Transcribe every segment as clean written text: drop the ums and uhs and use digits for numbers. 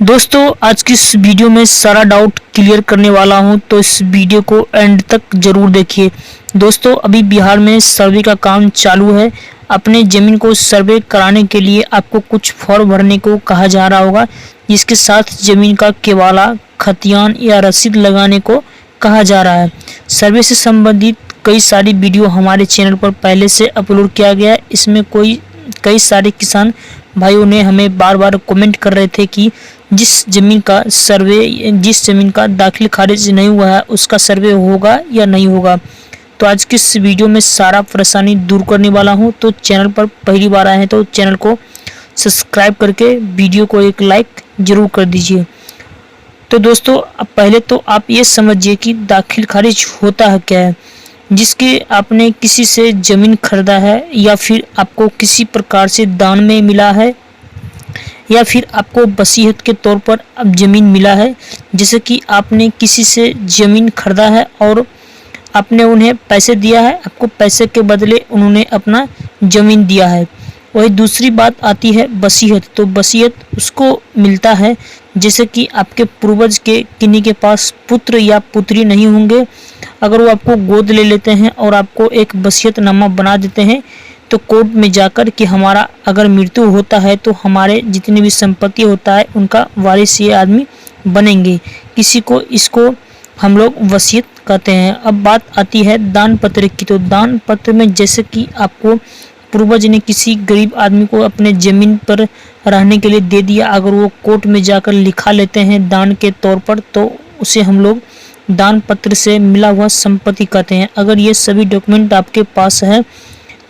दोस्तों आज की इस वीडियो में सारा डाउट क्लियर करने वाला हूं, तो इस वीडियो को एंड तक जरूर देखिए। दोस्तों अभी बिहार में सर्वे का काम चालू है। अपने ज़मीन को सर्वे कराने के लिए आपको कुछ फॉर्म भरने को कहा जा रहा होगा, जिसके साथ ज़मीन का केवाला, खतियान या रसीद लगाने को कहा जा रहा है। सर्वे से संबंधित कई सारी वीडियो हमारे चैनल पर पहले से अपलोड किया गया है। इसमें कई सारे किसान भाइयों ने हमें बार बार कमेंट कर रहे थे कि जिस ज़मीन का दाखिल खारिज नहीं हुआ है उसका सर्वे होगा या नहीं होगा। तो आज की इस वीडियो में सारा परेशानी दूर करने वाला हूं। तो चैनल पर पहली बार आए हैं तो चैनल को सब्सक्राइब करके वीडियो को एक लाइक जरूर कर दीजिए। तो दोस्तों अब पहले तो आप ये समझिए कि दाखिल खारिज होता है क्या है। जिसके आपने किसी से ज़मीन खरीदा है या फिर आपको किसी प्रकार से दान में मिला है या फिर आपको वसीयत के तौर पर अब ज़मीन मिला है। जैसे कि आपने किसी से ज़मीन खरीदा है और आपने उन्हें पैसे दिया है, आपको पैसे के बदले उन्होंने अपना ज़मीन दिया है। वही दूसरी बात आती है वसीयत। तो वसीयत उसको मिलता है जैसे कि आपके पूर्वज के किन्हीं के पास पुत्र या पुत्री नहीं होंगे, अगर वो आपको गोद ले लेते हैं और आपको एक वसीयतनामा बना देते हैं, तो कोर्ट में जाकर कि हमारा अगर मृत्यु होता है तो हमारे जितनी भी संपत्ति होता है उनका वारिस ये आदमी बनेंगे। इसको हम लोग वसीयत कहते हैं। अब बात आती है दान पत्र की। तो दान पत्र में जैसे कि आपको पूर्वज ने किसी गरीब आदमी को अपने ज़मीन पर रहने के लिए दे दिया, अगर वो कोर्ट में जाकर लिखा लेते हैं दान के तौर पर, तो उसे हम लोग दान पत्र से मिला हुआ संपत्ति कहते हैं। अगर ये सभी डॉक्यूमेंट आपके पास है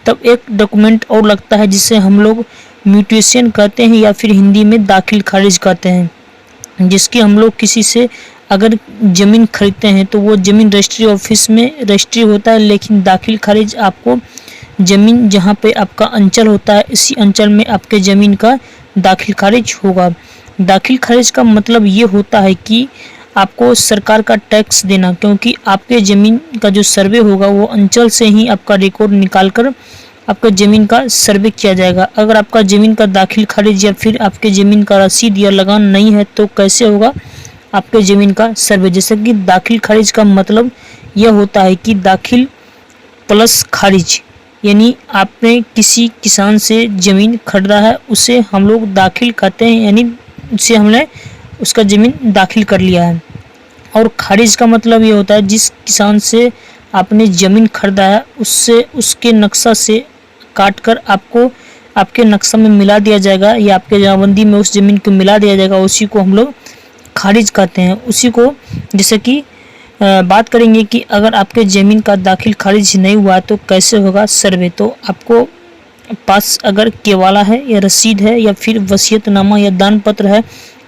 तब एक डॉक्यूमेंट और लगता है जिसे हम लोग म्यूटेशन कहते हैं या फिर हिंदी में दाखिल खारिज कहते हैं। जिसकी हम लोग किसी से अगर ज़मीन खरीदते हैं तो वो ज़मीन रजिस्ट्री ऑफिस में रजिस्ट्री होता है, लेकिन दाखिल खारिज आपको ज़मीन जहाँ पे आपका अंचल होता है इसी अंचल में आपके ज़मीन का दाखिल खारिज होगा। दाखिल खारिज का मतलब ये होता है कि आपको सरकार का टैक्स देना, क्योंकि आपके ज़मीन का जो सर्वे होगा वो अंचल से ही आपका रिकॉर्ड निकालकर आपका ज़मीन का सर्वे किया जाएगा। अगर आपका ज़मीन का दाखिल खारिज या फिर आपके ज़मीन का रसीद या लगान नहीं है तो कैसे होगा आपके ज़मीन का सर्वे। जैसे कि दाखिल खारिज का मतलब यह होता है कि दाखिल प्लस खारिज, यानी आपने किसी किसान से ज़मीन खरीदा है उसे हम लोग दाखिल कहते हैं, यानी उसे हमने उसका ज़मीन दाखिल कर लिया है। और खारिज का मतलब ये होता है जिस किसान से आपने ज़मीन खरीदा है उससे उसके नक्शा से काटकर आपको आपके नक्शा में मिला दिया जाएगा या आपके जमाबंदी में उस ज़मीन को मिला दिया जाएगा, उसी को हम लोग खारिज कहते हैं। उसी को जैसे कि बात करेंगे कि अगर आपके ज़मीन का दाखिल खारिज नहीं हुआ तो कैसे होगा सर्वे। तो आपको पास अगर केवाला है या रसीद है या फिर वसीयतनामा या दान पत्र है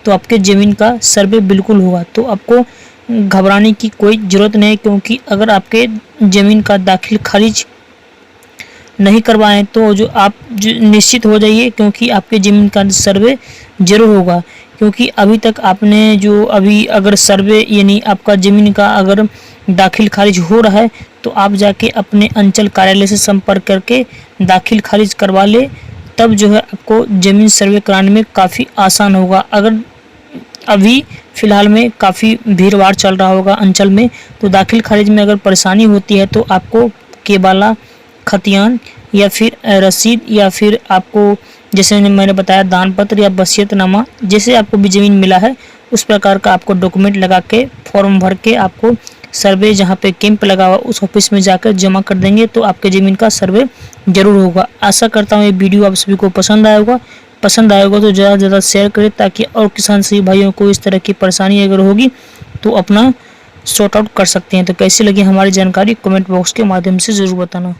तो आपके ज़मीन का सर्वे बिल्कुल होगा। तो आपको घबराने की कोई ज़रूरत नहीं, क्योंकि अगर आपके ज़मीन का दाखिल खारिज नहीं करवाएं तो निश्चित हो जाइए, क्योंकि आपके ज़मीन का सर्वे जरूर होगा। क्योंकि अभी तक आपने अगर सर्वे यानी आपका ज़मीन का अगर दाखिल खारिज हो रहा है तो आप जाके अपने अंचल कार्यालय से संपर्क करके दाखिल खारिज करवा ले, तब जो है आपको ज़मीन सर्वे कराने में काफ़ी आसान होगा। अगर अभी फ़िलहाल में काफ़ी भीड़ भाड़ चल रहा होगा अंचल में, तो दाखिल खारिज में अगर परेशानी होती है तो आपको केवाला, खतियान या फिर रसीद या फिर आपको जैसे मैंने बताया दान पत्र या वसीयतनामा, जैसे आपको भी ज़मीन मिला है उस प्रकार का आपको डॉक्यूमेंट लगा के फॉर्म भर के आपको सर्वे जहाँ पे कैंप लगा हुआ उस ऑफिस में जाकर जमा कर देंगे तो आपके ज़मीन का सर्वे जरूर होगा। आशा करता हूँ ये वीडियो आप सभी को पसंद आया होगा तो ज़्यादा से ज़्यादा शेयर करें, ताकि और किसान सभी भाइयों को इस तरह की परेशानी अगर होगी तो अपना सॉर्ट आउट कर सकते हैं। तो कैसी लगी हमारी जानकारी कमेंट बॉक्स के माध्यम से ज़रूर बताना।